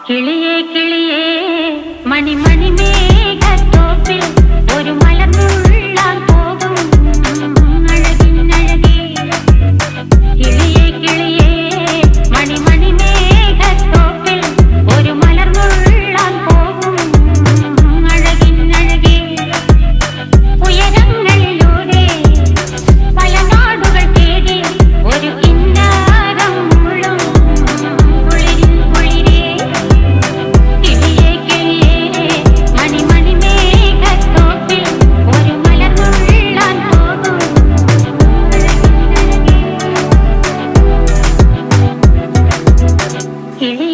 കിളിയേ കിളിയേ മണിമണി മേഘത്തോപ്പിൽ ഒരു മലർന്നുള്ളാൻ പോകും അഴകിനഴകേ. കിളിയേ കിളിയേ മണിമണി മേഘത്തോപ്പിൽ ഒരു മലർന്നുള്ളാൻ പോകും അഴകിനഴകേ. ഉയരങ്ങളിലൂടെ പല നാടുകൾ തേടി ഒരു കിന്നാരം മുഴും കുളിരിൻ കുളിരേ. കിളിയേ കിളിയേ മണിമണി മേഘത്തോപ്പിൽ ഒരു മലർന്നുള്ളാൻ പോകും അഴകിനഴകേ. കിളി